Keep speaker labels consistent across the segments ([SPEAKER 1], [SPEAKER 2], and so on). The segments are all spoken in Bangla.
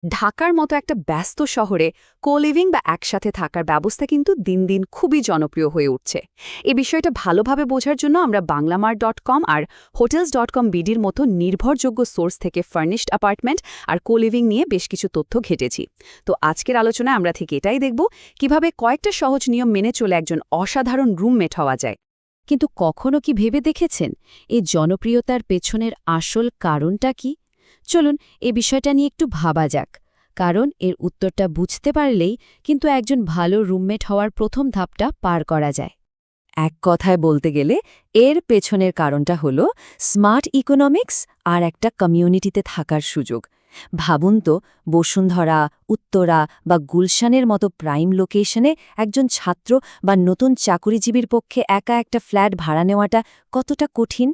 [SPEAKER 1] ঢাকার মতো একটা ব্যস্ত শহরে কোলিভিং বা একসাথে থাকার ব্যবস্থা কিন্তু দিন দিন খুবই জনপ্রিয় হয়ে উঠছে। এই বিষয়টা ভালোভাবে বোঝার জন্য আমরা বাংলামার.কম আর hotels.com বিডির মতো নির্ভরযোগ্য সোর্স থেকে ফার্নিশড অ্যাপার্টমেন্ট আর কোলিভিং নিয়ে বেশ কিছু তথ্য ঘেটেছি। তো আজকের আলোচনায় আমরা ঠিক এটাই দেখব, কিভাবে কয়েকটা সহজ নিয়ম মেনে চলে একজন অসাধারণ রুমমেট হওয়া যায়।
[SPEAKER 2] কিন্তু কখনো কি ভেবে দেখেছেন এই জনপ্রিয়তার পেছনের আসল কারণটা কি? চলুন এ বিষয়টা নিয়ে একটু ভাবা যাক, কারণ এর উত্তরটা বুঝতে পারলেই কিন্তু একজন ভালো রুমমেট হওয়ার প্রথম ধাপটা পার করা যায়।
[SPEAKER 3] এক কথায় বলতে গেলে এর পেছনের কারণটা হলো স্মার্ট ইকোনমিক্স আর একটা কমিউনিটিতে থাকার সুযোগ। ভাবুন তো, বসুন্ধরা, উত্তরা বা গুলশানের মতো প্রাইম লোকেশনে একজন ছাত্র বা নতুন চাকুরিজীবীর পক্ষে একা একটা ফ্ল্যাট ভাড়া নেওয়াটা কতটা কঠিন।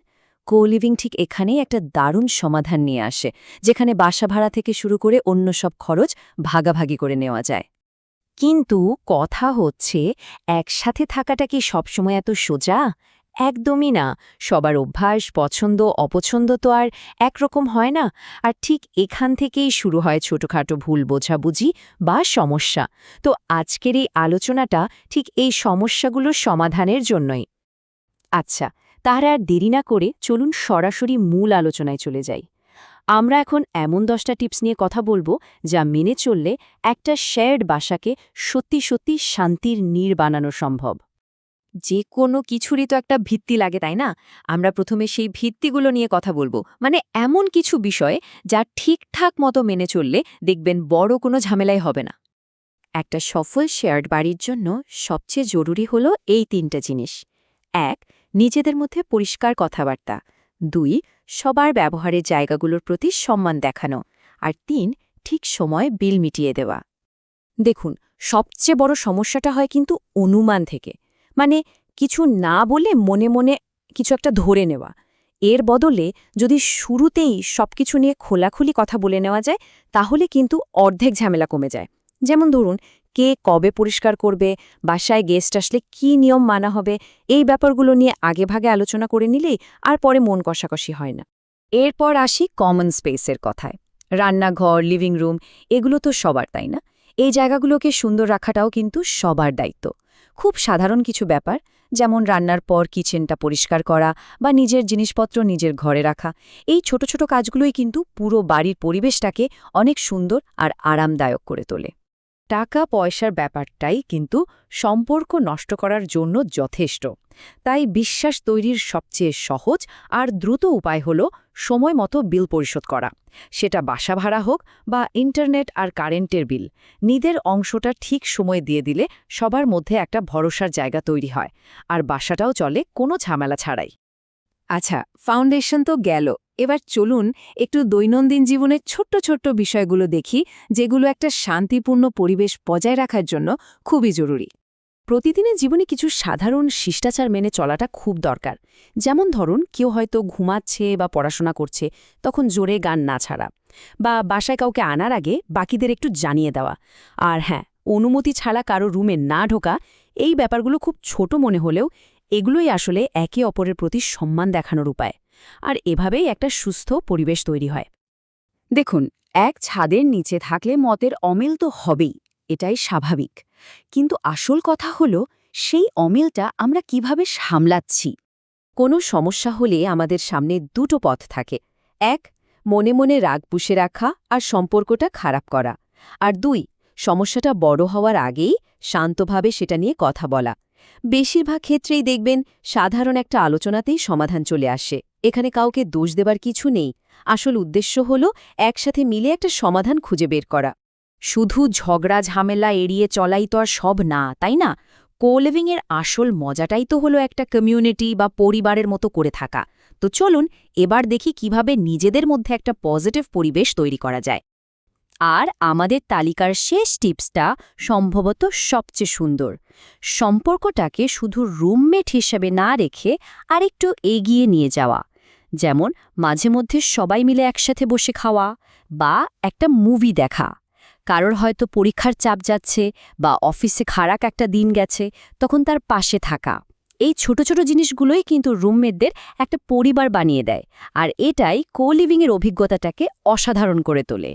[SPEAKER 3] কোলিভিং ঠিক এখানেই একটা দারুণ সমাধান নিয়ে আসে, যেখানে বাসা ভাড়া থেকে শুরু করে অন্য সব খরচ ভাগাভাগি করে নেওয়া যায়। কিন্তু কথা হচ্ছে, একসাথে থাকাটা কি সবসময় এত সোজা? একদমই না। সবার অভ্যাস, পছন্দ, অপছন্দ তো আর একরকম হয় না। আর ঠিক এখান থেকেই শুরু হয় ছোটখাটো ভুল বোঝাবুঝি বা সমস্যা। তো আজকের এই আলোচনাটা ঠিক এই সমস্যাগুলোর সমাধানের জন্যই। আচ্ছা, তাহলে আর দেরি না করে চলুন সরাসরি মূল আলোচনায় চলে যাই। আমরা এখন এমন 10টা টিপস নিয়ে কথা বলবো যা মেনে চললে একটা শেয়ার্ড বাসাকে সত্যি সত্যি শান্তির নীড় বানানো সম্ভব। যে কোনো কিছুরই তো একটা ভিত্তি লাগে, তাই না? আমরা প্রথমে সেই ভিত্তিগুলো নিয়ে কথা বলবো, মানে এমন কিছু বিষয় যা ঠিকঠাক মতো মেনে চললে দেখবেন বড় কোনো ঝামেলাই হবে না। একটা সফল শেয়ার্ড বাড়ির জন্য সবচেয়ে জরুরি হলো এই 3টে জিনিস। 1. নিজেদের মধ্যে পরিষ্কার কথাবার্তা। 2. সবার ব্যবহারের জায়গাগুলোর প্রতি সম্মান দেখানো। আর 3. ঠিক সময় বিল মিটিয়ে দেওয়া। দেখুন, সবচেয়ে বড় সমস্যাটা হয় কিন্তু অনুমান থেকে, মানে কিছু না বলে মনে মনে কিছু একটা ধরে নেওয়া। এর বদলে যদি শুরুতেই সবকিছু নিয়ে খোলাখুলি কথা বলে নেওয়া যায়, তাহলে কিন্তু অর্ধেক ঝামেলা কমে যায়। যেমন ধরুন, কে কবে পরিষ্কার করবে, বাসায় গেস্ট আসলে কি নিয়ম মানা হবে, এই ব্যাপারগুলো নিয়ে আগেভাগে আলোচনা করে নিলেই আর পরে মন কষাকষি হয় না। এরপর আসি কমন স্পেসের কথায়। রান্নাঘর, লিভিং রুম, এগুলো তো সবার, তাই না? এই জায়গাগুলোকে সুন্দর রাখাটাও কিন্তু সবার দায়িত্ব। খুব সাধারণ কিছু ব্যাপার, যেমন রান্নার পর কিচেনটা পরিষ্কার করা বা নিজের জিনিসপত্র নিজের ঘরে রাখা, এই ছোট ছোট কাজগুলোই কিন্তু পুরো বাড়ির পরিবেশটাকে অনেক সুন্দর আর আরামদায়ক করে তোলে। টাকা পয়সার ব্যাপারটাই কিন্তু সম্পর্ক নষ্ট করার জন্য যথেষ্ট। তাই বিশ্বাস তৈরির সবচেয়ে সহজ আর দ্রুত উপায় হল সময় মতো বিল পরিশোধ করা। সেটা বাসা ভাড়া হোক বা ইন্টারনেট আর কারেন্টের বিল, নিজের অংশটা ঠিক সময়ে দিয়ে দিলে সবার মধ্যে একটা ভরসার জায়গা তৈরি হয়, আর বাসাটাও চলে কোনো ঝামেলা ছাড়াই। আচ্ছা, ফাউন্ডেশন তো গেল। এবার চলুন একটু দৈনন্দিন জীবনের ছোট্ট ছোট্ট বিষয়গুলো দেখি, যেগুলো একটা শান্তিপূর্ণ পরিবেশ বজায় রাখার জন্য খুবই জরুরি। প্রতিদিনের জীবনে কিছু সাধারণ শিষ্টাচার মেনে চলাটা খুব দরকার। যেমন ধরুন, কেউ হয়তো ঘুমাচ্ছে বা পড়াশোনা করছে, তখন জোরে গান না ছাড়া, বা বাসায় কাউকে আনার আগে বাকিদের একটু জানিয়ে দেওয়া। আর হ্যাঁ, অনুমতি ছাড়া কারো রুমে না ঢোকা। এই ব্যাপারগুলো খুব ছোট মনে হলেও এগুলোই আসলে একে অপরের প্রতি সম্মান দেখানোর উপায়। আর এভাবেই একটা সুস্থ পরিবেশ তৈরি হয়। দেখুন, এক ছাদের নিচে থাকলে মতের অমিল তো হবেই, এটাই স্বাভাবিক। কিন্তু আসল কথা হলো সেই অমিলটা আমরা কিভাবে সামলাচ্ছি। কোনো সমস্যা হলে আমাদের সামনে দুটো পথ থাকে। 1. মনে মনে রাগ পুষে রাখা আর সম্পর্কটা খারাপ করা। আর 2. সমস্যাটা বড় হওয়ার আগেই শান্তভাবে সেটা নিয়ে কথা বলা। বেশিরভাগ ক্ষেত্রেই দেখবেন সাধারণ একটা আলোচনাতেই সমাধান চলে আসে। এখানে কাউকে দোষ দেবার কিছু নেই। আসল উদ্দেশ্য হল একসাথে মিলে একটা সমাধান খুঁজে বের করা। শুধু ঝগড়া ঝামেলা এড়িয়ে চলাই তো আর সব না, তাই না? কোলিভিংয়ের আসল মজাটাই তো হলো একটা কমিউনিটি বা পরিবারের মতো করে থাকা। তো চলুন এবার দেখি কিভাবে নিজেদের মধ্যে একটা পজিটিভ পরিবেশ তৈরি করা যায়। আর আমাদের তালিকার শেষ টিপসটা সম্ভবত সবচেয়ে সুন্দর। সম্পর্কটাকে শুধু রুমমেট হিসেবে না রেখে আরেকটু এগিয়ে নিয়ে যাওয়া। যেমন মাঝে মধ্যে সবাই মিলে একসাথে বসে খাওয়া বা একটা মুভি দেখা। কারোর হয়তো পরীক্ষার চাপ যাচ্ছে বা অফিসে খারাপ একটা দিন গেছে, তখন তার পাশে থাকা। এই ছোট ছোট জিনিসগুলোই কিন্তু রুমমেটদের একটা পরিবার বানিয়ে দেয়, আর এটাই কোলিভিংয়ের অভিজ্ঞতাটাকে অসাধারণ করে তোলে।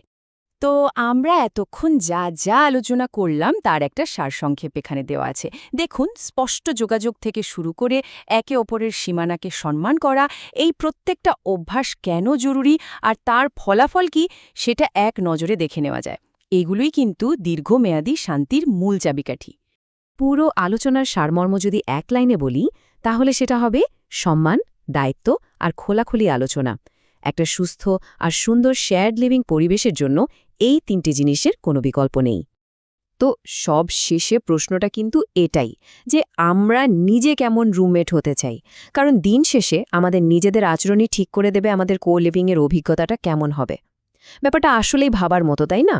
[SPEAKER 2] তো আমরা এতক্ষণ যা যা আলোচনা করলাম তার একটা সারসংক্ষেপ এখানে দেওয়া আছে। দেখুন, স্পষ্ট যোগাযোগ থেকে শুরু করে একে অপরের সীমানাকে সম্মান করা, এই প্রত্যেকটা অভ্যাস কেন জরুরি আর তার ফলাফল কি সেটা এক নজরে দেখে নেওয়া যায়। এগুলোই কিন্তু দীর্ঘমেয়াদী শান্তির মূল চাবিকাঠি।
[SPEAKER 1] পুরো আলোচনার সারমর্ম যদি এক লাইনে বলি তাহলে সেটা হবে সম্মান, দায়িত্ব আর খোলাখুলি আলোচনা। একটা সুস্থ আর সুন্দর শেয়ার্ড লিভিং পরিবেশের জন্য এই 3টে জিনিসের কোনো বিকল্প নেই। তো সব শেষে প্রশ্নটা কিন্তু এটাই যে আমরা নিজে কেমন রুমমেট হতে চাই, কারণ দিন শেষে আমাদের নিজেদের আচরণই ঠিক করে দেবে আমাদের কো লিভিংয়ের অভিজ্ঞতাটা কেমন হবে। ব্যাপারটা আসলেই ভাবার মতো, তাই না?